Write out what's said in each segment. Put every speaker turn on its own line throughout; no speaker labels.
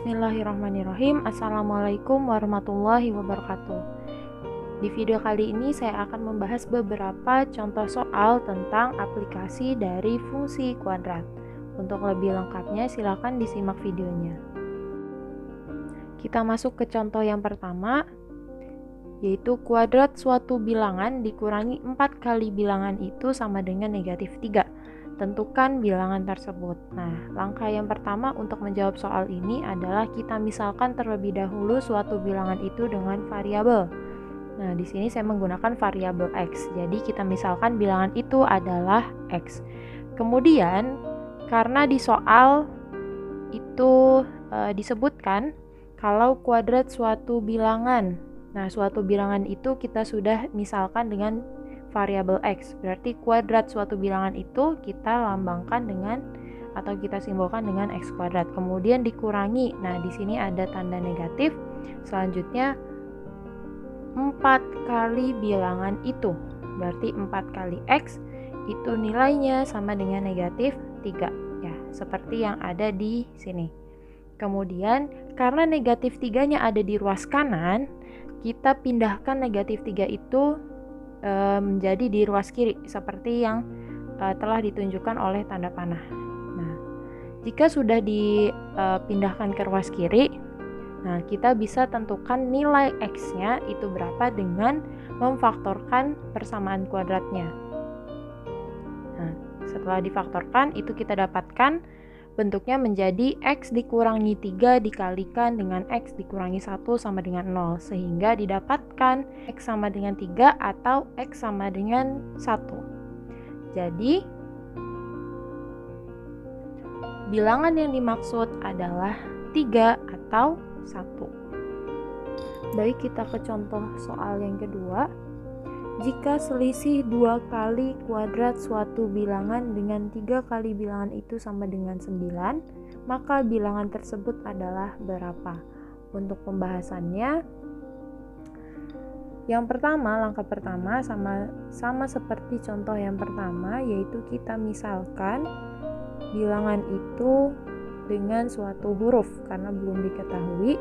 Bismillahirrahmanirrahim. Assalamualaikum warahmatullahi wabarakatuh. Di video kali ini saya akan membahas beberapa contoh soal tentang aplikasi dari fungsi kuadrat. Untuk lebih lengkapnya silakan disimak videonya. Kita masuk ke contoh yang pertama, yaitu kuadrat suatu bilangan dikurangi 4 kali bilangan itu sama dengan negatif 3. Tentukan bilangan tersebut. Nah, langkah yang pertama untuk menjawab soal ini adalah kita misalkan terlebih dahulu suatu bilangan itu dengan variabel. Nah, di sini saya menggunakan variabel x. Jadi kita misalkan bilangan itu adalah x. Kemudian, karena di soal itu disebutkan kalau kuadrat suatu bilangan. Nah, suatu bilangan itu kita sudah misalkan dengan variabel x, berarti kuadrat suatu bilangan itu kita lambangkan dengan atau kita simbolkan dengan x kuadrat. Kemudian dikurangi. Nah, di sini ada tanda negatif. Selanjutnya 4 kali bilangan itu. Berarti 4 kali x itu nilainya sama dengan negatif 3. Ya, seperti yang ada di sini. Kemudian karena negatif 3-nya ada di ruas kanan, kita pindahkan negatif 3 itu menjadi di ruas kiri seperti yang telah ditunjukkan oleh tanda panah. Nah, jika sudah dipindahkan ke ruas kiri, nah kita bisa tentukan nilai x-nya itu berapa dengan memfaktorkan persamaan kuadratnya. Nah, setelah difaktorkan itu kita dapatkan bentuknya menjadi x dikurangi 3 dikalikan dengan x dikurangi 1 sama dengan 0. Sehingga didapatkan x sama dengan 3 atau x sama dengan 1. Jadi, bilangan yang dimaksud adalah 3 atau 1. Baik, kita ke contoh soal yang kedua. Jika selisih 2 kali kuadrat suatu bilangan dengan 3 kali bilangan itu sama dengan 9, maka bilangan tersebut adalah berapa? Untuk pembahasannya, yang pertama, langkah pertama sama seperti contoh yang pertama, yaitu kita misalkan bilangan itu dengan suatu huruf karena belum diketahui.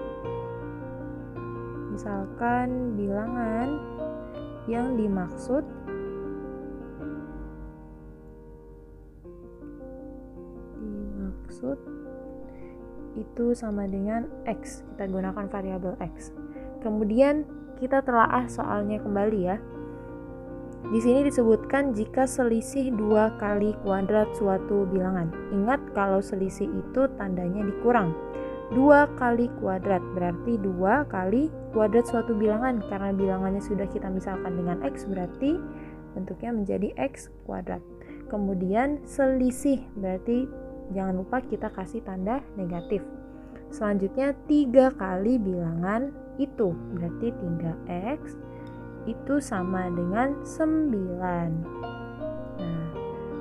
Misalkan bilangan yang dimaksud itu sama dengan x. Kita gunakan variabel x. Kemudian kita telaah soalnya kembali ya. Di sini disebutkan jika selisih 2 kali kuadrat suatu bilangan. Ingat kalau selisih itu tandanya dikurang. 2 kali kuadrat berarti 2 kali kuadrat suatu bilangan. Karena bilangannya sudah kita misalkan dengan x, berarti bentuknya menjadi x kuadrat. Kemudian selisih berarti jangan lupa kita kasih tanda negatif. Selanjutnya 3 kali bilangan itu berarti 3x itu sama dengan 9. Nah,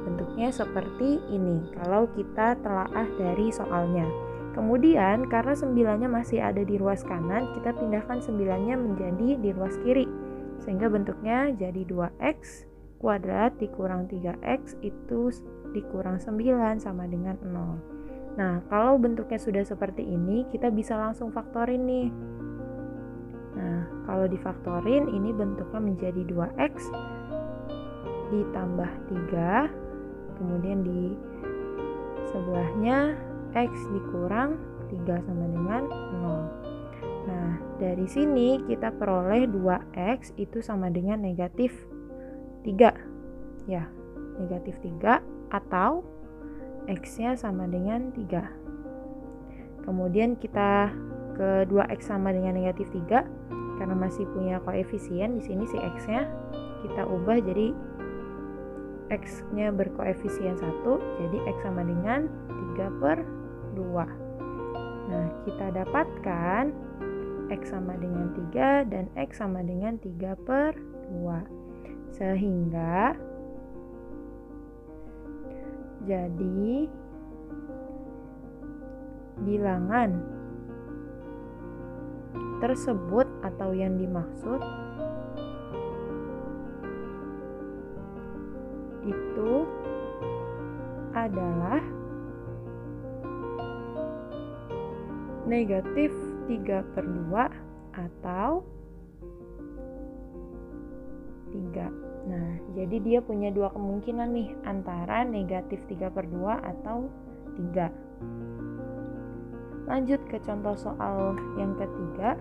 bentuknya seperti ini kalau kita telaah dari soalnya. Kemudian karena 9-nya masih ada di ruas kanan, kita pindahkan 9-nya menjadi di ruas kiri. Sehingga bentuknya jadi 2x kuadrat dikurang 3x itu dikurang 9 sama dengan 0. Nah, kalau bentuknya sudah seperti ini, kita bisa langsung faktorin nih. Nah, kalau difaktorin ini bentuknya menjadi 2x ditambah 3. Kemudian di sebelahnya x dikurang 3 sama dengan 0. Nah, dari sini kita peroleh 2x itu sama dengan negatif 3. Ya, negatif 3 atau x-nya sama dengan 3. Kemudian kita ke 2x sama dengan negatif 3 karena masih punya koefisien di sini si x-nya kita ubah jadi x-nya berkoefisien 1, jadi x sama dengan 3/2. Nah, kita dapatkan x sama dengan 3 dan x sama dengan 3/2. Sehingga jadi bilangan tersebut atau yang dimaksud itu adalah negatif 3/2 atau 3. Nah, jadi dia punya dua kemungkinan nih, antara negatif 3/2 atau 3. Lanjut ke contoh soal yang ketiga.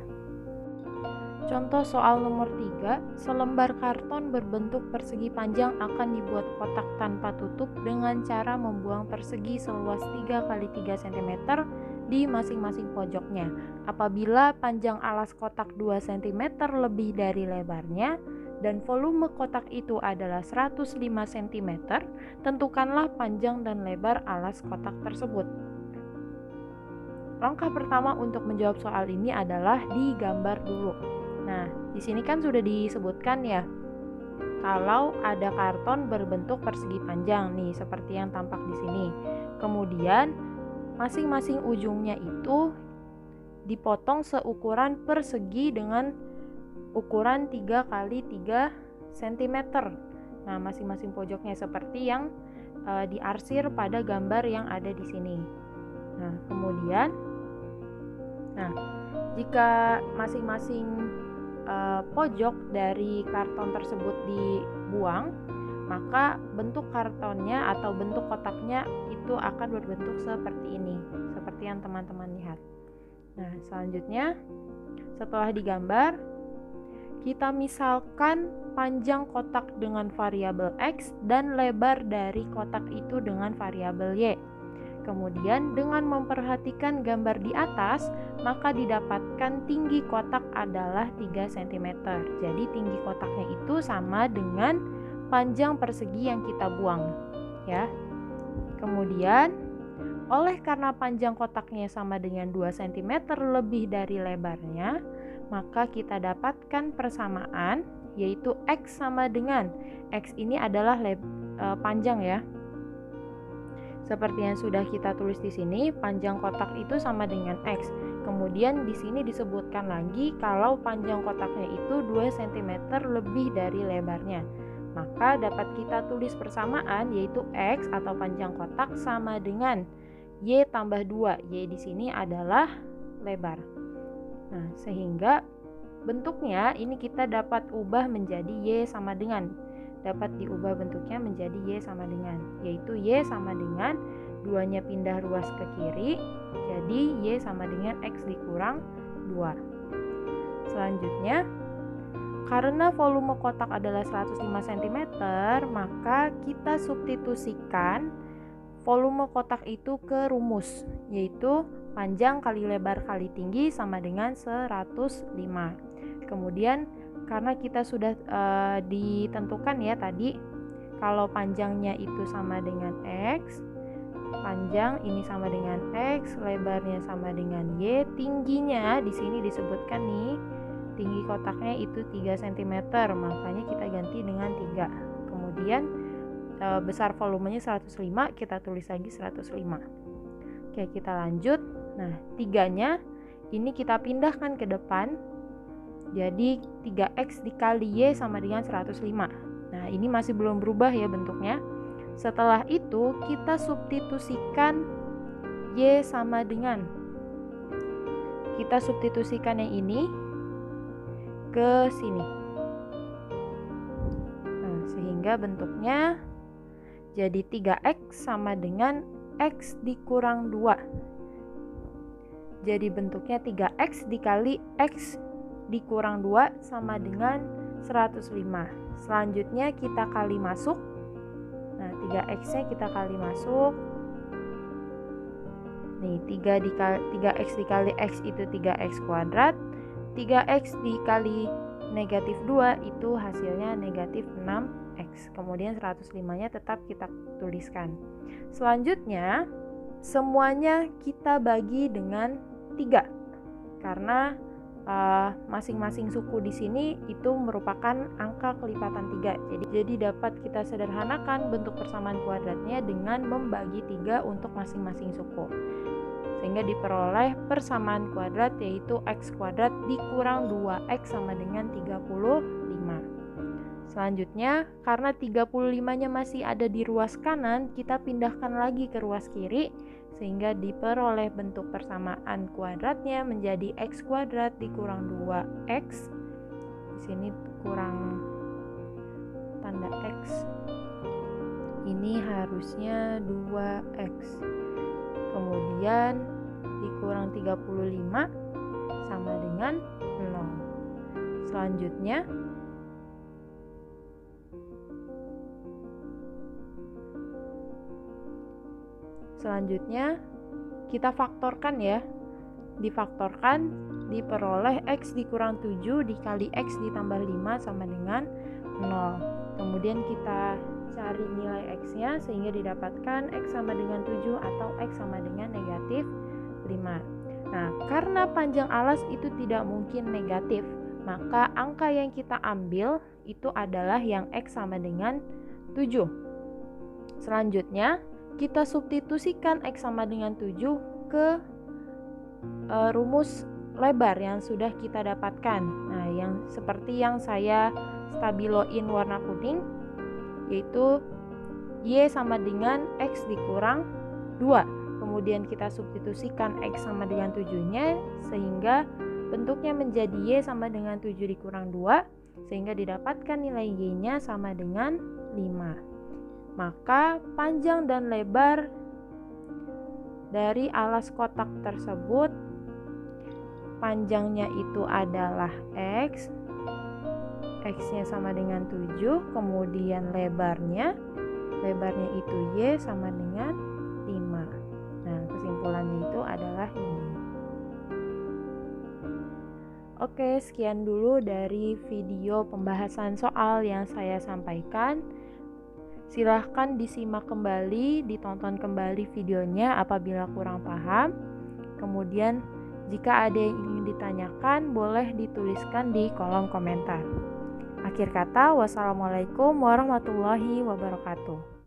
Contoh soal nomor 3, selembar karton berbentuk persegi panjang akan dibuat kotak tanpa tutup dengan cara membuang persegi seluas 3 x 3 cm di masing-masing pojoknya. Apabila panjang alas kotak 2 cm lebih dari lebarnya dan volume kotak itu adalah 105 cm, tentukanlah panjang dan lebar alas kotak tersebut. Langkah pertama untuk menjawab soal ini adalah digambar dulu. Nah, di sini kan sudah disebutkan ya, kalau ada karton berbentuk persegi panjang nih, seperti yang tampak di sini. Kemudian, masing-masing ujungnya itu dipotong seukuran persegi dengan ukuran 3 x 3 cm. Nah, masing-masing pojoknya seperti yang diarsir pada gambar yang ada di sini. Nah, kemudian, jika masing-masing pojok dari karton tersebut dibuang, maka bentuk kartonnya atau bentuk kotaknya itu akan berbentuk seperti ini, seperti yang teman-teman lihat. Nah, selanjutnya setelah digambar, kita misalkan panjang kotak dengan variabel X dan lebar dari kotak itu dengan variabel Y. Kemudian dengan memperhatikan gambar di atas, maka didapatkan tinggi kotak adalah 3 cm. Jadi tinggi kotaknya itu sama dengan panjang persegi yang kita buang, ya. Kemudian karena panjang kotaknya sama dengan 2 cm lebih dari lebarnya, maka kita dapatkan persamaan, yaitu X sama dengan X ini adalah panjang ya. Seperti yang sudah kita tulis di sini, panjang kotak itu sama dengan X. Kemudian di sini disebutkan lagi kalau panjang kotaknya itu 2 cm lebih dari lebarnya. Maka dapat kita tulis persamaan, yaitu X atau panjang kotak sama dengan Y tambah 2. Y di sini adalah lebar. Nah, sehingga bentuknya ini kita dapat ubah menjadi Y sama dengan. Dapat diubah bentuknya menjadi Y sama dengan, yaitu Y sama dengan 2-nya pindah ruas ke kiri, jadi Y sama dengan X dikurang 2. Selanjutnya, karena volume kotak adalah 105 cm, maka kita substitusikan volume kotak itu ke rumus, yaitu panjang kali lebar kali tinggi sama dengan 105. Kemudian karena kita sudah ditentukan ya tadi, kalau panjangnya itu sama dengan X, panjang ini sama dengan X, lebarnya sama dengan Y, tingginya di sini disebutkan nih, tinggi kotaknya itu 3 cm, makanya kita ganti dengan 3. Kemudian besar volumenya 105, kita tulis lagi 105. Oke, kita lanjut. Nah, 3-nya ini kita pindahkan ke depan. Jadi 3X dikali Y sama dengan 105. Nah, ini masih belum berubah ya bentuknya. Setelah itu kita substitusikan Y sama dengan, kita substitusikan yang ini ke sini. Nah, sehingga bentuknya jadi 3X sama dengan X dikurang 2. Jadi bentuknya 3X dikali X dikurang 2 sama dengan 105. Selanjutnya kita kali masuk. Nah, 3X-nya kita kali masuk. Nih, 3X dikali X itu 3X kuadrat. 3X dikali negatif 2 itu hasilnya negatif 6X. Kemudian 105-nya tetap kita tuliskan. Selanjutnya, semuanya kita bagi dengan 3. Karena masing-masing suku di sini itu merupakan angka kelipatan 3. Jadi dapat kita sederhanakan bentuk persamaan kuadratnya dengan membagi 3 untuk masing-masing suku. Sehingga diperoleh persamaan kuadrat, yaitu X kuadrat dikurang 2X sama dengan 35. Selanjutnya, karena 35-nya masih ada di ruas kanan, kita pindahkan lagi ke ruas kiri, sehingga diperoleh bentuk persamaan kuadratnya menjadi x kuadrat dikurang 2x. Di sini kurang tanda x. Ini harusnya 2x. Kemudian dikurang 35 sama dengan 0. Selanjutnya kita faktorkan ya. Difaktorkan diperoleh x dikurang 7 dikali x ditambah 5 sama dengan 0. Kemudian kita cari nilai x-nya sehingga didapatkan x sama dengan 7 atau x sama dengan negatif 5. Nah, karena panjang alas itu tidak mungkin negatif, maka angka yang kita ambil itu adalah yang x sama dengan 7. Selanjutnya, kita substitusikan x sama dengan 7 ke rumus lebar yang sudah kita dapatkan. Nah, yang seperti yang saya stabiloin warna kuning, yaitu y sama dengan x dikurang 2. Kemudian kita substitusikan x sama dengan 7-nya sehingga bentuknya menjadi y sama dengan 7 dikurang 2, sehingga didapatkan nilai y-nya sama dengan 5. Maka panjang dan lebar dari alas kotak tersebut, panjangnya itu adalah x, x-nya sama dengan 7, kemudian lebarnya itu y sama dengan 5. Nah, kesimpulannya itu adalah ini. Oke, sekian dulu dari video pembahasan soal yang saya sampaikan. Silahkan disimak kembali, ditonton kembali videonya apabila kurang paham. Kemudian jika ada yang ingin ditanyakan, boleh dituliskan di kolom komentar. Akhir kata, wassalamualaikum warahmatullahi wabarakatuh.